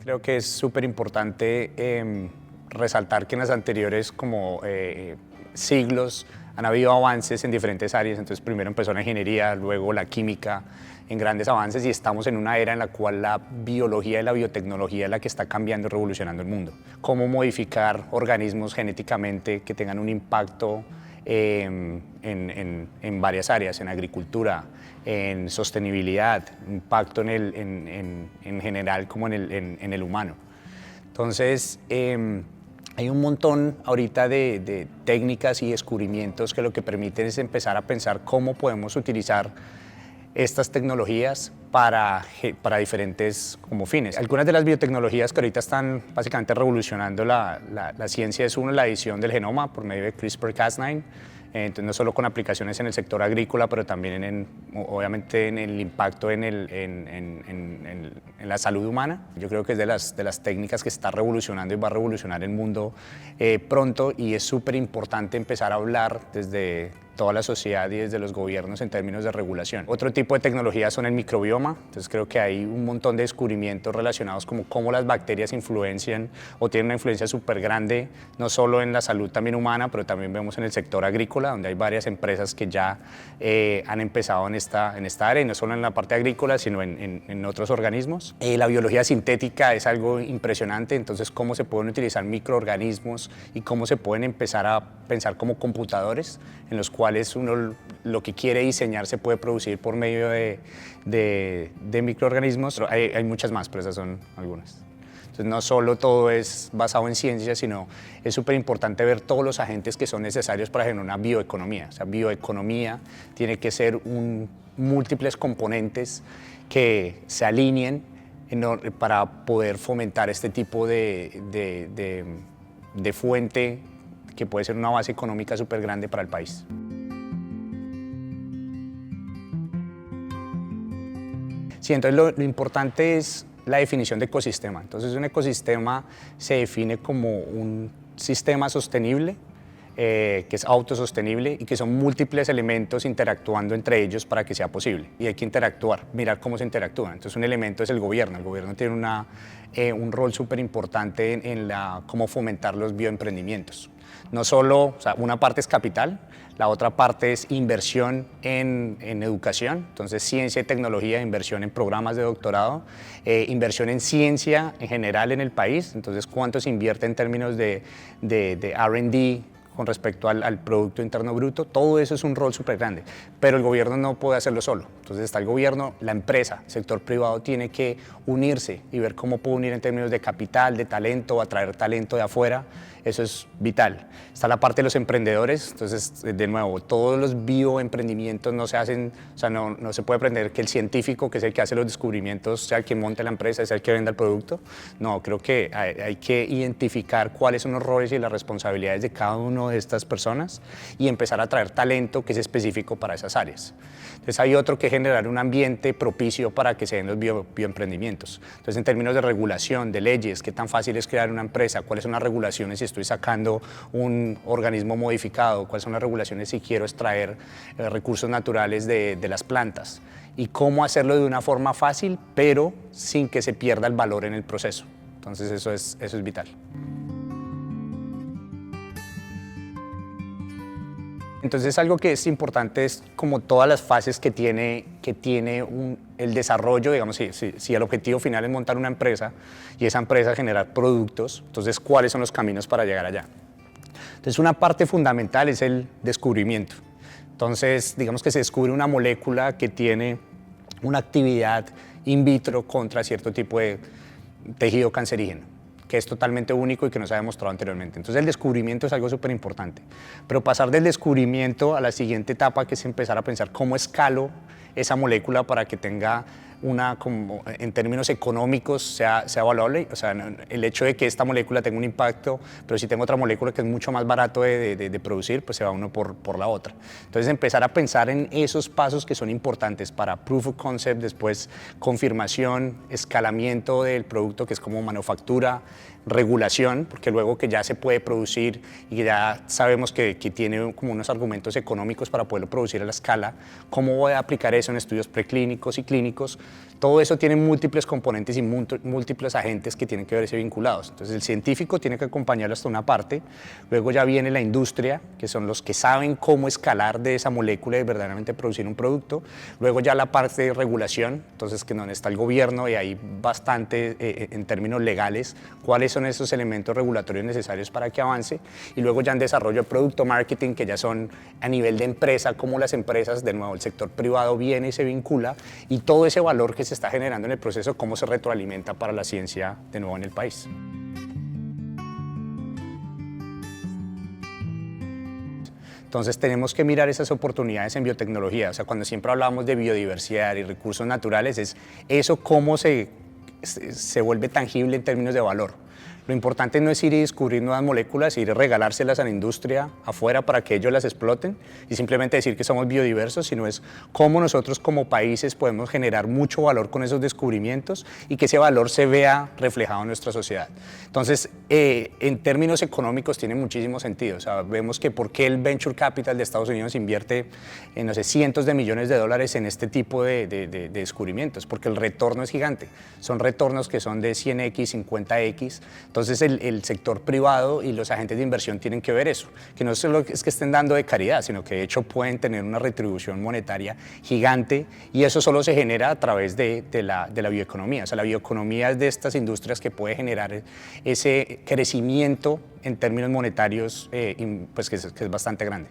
Creo que es súper importante resaltar que en las anteriores siglos han habido avances en diferentes áreas. Entonces primero empezó la ingeniería, luego la química, en grandes avances, y estamos en una era en la cual la biología y la biotecnología es la que está cambiando y revolucionando el mundo. Cómo modificar organismos genéticamente que tengan un impacto en varias áreas, en agricultura, en sostenibilidad, impacto en general como en el humano. Entonces, hay un montón ahorita de técnicas y descubrimientos que lo que permiten es empezar a pensar cómo podemos utilizar estas tecnologías para diferentes fines. Algunas de las biotecnologías que ahorita están básicamente revolucionando la ciencia es la edición del genoma por medio de CRISPR-Cas9. Entonces, no solo con aplicaciones en el sector agrícola, pero también obviamente en el impacto en la salud humana. Yo creo que es de las técnicas que está revolucionando y va a revolucionar el mundo pronto, y es súper importante empezar a hablar desde toda la sociedad y desde los gobiernos en términos de regulación. Otro tipo de tecnologías son el microbioma. Entonces creo que hay un montón de descubrimientos relacionados como cómo las bacterias influencian o tienen una influencia súper grande, no solo en la salud también humana, pero también vemos en el sector agrícola, donde hay varias empresas que ya han empezado en esta área, y no solo en la parte agrícola, sino en otros organismos. La biología sintética es algo impresionante. Entonces cómo se pueden utilizar microorganismos y cómo se pueden empezar a pensar como computadores en los cuales uno lo que quiere diseñar se puede producir por medio de microorganismos. Hay muchas más, pero esas son algunas. Entonces no solo todo es basado en ciencia, sino es súper importante ver todos los agentes que son necesarios para generar una bioeconomía. O sea, bioeconomía tiene que ser múltiples componentes que se alineen para poder fomentar este tipo de fuente que puede ser una base económica súper grande para el país. Sí, entonces lo importante es la definición de ecosistema. Entonces un ecosistema se define como un sistema sostenible, que es autosostenible y que son múltiples elementos interactuando entre ellos para que sea posible. Y hay que interactuar, mirar cómo se interactúan. Entonces un elemento es el gobierno. El gobierno tiene un rol súper importante en cómo fomentar los bioemprendimientos. No solo, una parte es capital, la otra parte es inversión en educación, entonces ciencia y tecnología, inversión en programas de doctorado, inversión en ciencia en general en el país. Entonces cuánto se invierte en términos de R&D con respecto al Producto Interno Bruto. Todo eso es un rol súper grande, pero el gobierno no puede hacerlo solo. Entonces está el gobierno, la empresa, el sector privado tiene que unirse y ver cómo puede unir en términos de capital, de talento, atraer talento de afuera. Eso es vital. Está la parte de los emprendedores. Entonces, de nuevo, todos los bioemprendimientos no se hacen, no se puede pretender que el científico, que es el que hace los descubrimientos, sea el que monte la empresa, sea el que venda el producto. No, creo que hay que identificar cuáles son los roles y las responsabilidades de cada una de estas personas y empezar a traer talento que es específico para esas áreas. Entonces hay otro que generar un ambiente propicio para que se den los bioemprendimientos. Entonces en términos de regulación, de leyes, qué tan fácil es crear una empresa, cuáles son las regulaciones si estoy sacando un organismo modificado, cuáles son las regulaciones si quiero extraer recursos naturales de las plantas, y cómo hacerlo de una forma fácil pero sin que se pierda el valor en el proceso. Entonces eso es vital. Entonces algo que es importante es como todas las fases que tiene el desarrollo. Digamos, si el objetivo final es montar una empresa y esa empresa generar productos, entonces ¿cuáles son los caminos para llegar allá? Entonces una parte fundamental es el descubrimiento. Entonces digamos que se descubre una molécula que tiene una actividad in vitro contra cierto tipo de tejido cancerígeno, que es totalmente único y que no se ha demostrado anteriormente. Entonces el descubrimiento es algo súper importante, pero pasar del descubrimiento a la siguiente etapa, que es empezar a pensar cómo escalo esa molécula para que tenga en términos económicos sea valuable. O sea, el hecho de que esta molécula tenga un impacto, pero si tengo otra molécula que es mucho más barato de producir, pues se va uno por la otra. Entonces empezar a pensar en esos pasos que son importantes para proof of concept, después confirmación, escalamiento del producto, que es como manufactura, regulación, porque luego que ya se puede producir y que ya sabemos que tiene como unos argumentos económicos para poderlo producir a la escala, cómo voy a aplicar eso en estudios preclínicos y clínicos, todo eso tiene múltiples componentes y múltiples agentes que tienen que verse vinculados. Entonces el científico tiene que acompañarlo hasta una parte, luego ya viene la industria, que son los que saben cómo escalar de esa molécula y verdaderamente producir un producto, luego ya la parte de regulación, entonces que donde está el gobierno y hay bastante en términos legales cuáles son esos elementos regulatorios necesarios para que avance, y luego ya en desarrollo de producto, marketing, que ya son a nivel de empresa, cómo las empresas, de nuevo el sector privado viene y se vincula, y todo ese valor que se está generando en el proceso, cómo se retroalimenta para la ciencia de nuevo en el país. Entonces tenemos que mirar esas oportunidades en biotecnología, o sea, cuando siempre hablamos de biodiversidad y recursos naturales, es eso cómo se vuelve tangible en términos de valor. Lo importante no es ir y descubrir nuevas moléculas, ir a regalárselas a la industria afuera para que ellos las exploten y simplemente decir que somos biodiversos, sino es cómo nosotros como países podemos generar mucho valor con esos descubrimientos y que ese valor se vea reflejado en nuestra sociedad. Entonces, en términos económicos tiene muchísimo sentido. O sea, vemos que por qué el Venture Capital de Estados Unidos invierte, no sé, cientos de millones de dólares en este tipo de descubrimientos, porque el retorno es gigante. Son retornos que son de 100x, 50x. Entonces el sector privado y los agentes de inversión tienen que ver eso, que no solo es que estén dando de caridad, sino que de hecho pueden tener una retribución monetaria gigante, y eso solo se genera a través de la bioeconomía. O sea, la bioeconomía es de estas industrias que puede generar ese crecimiento en términos monetarios, pues que es bastante grande.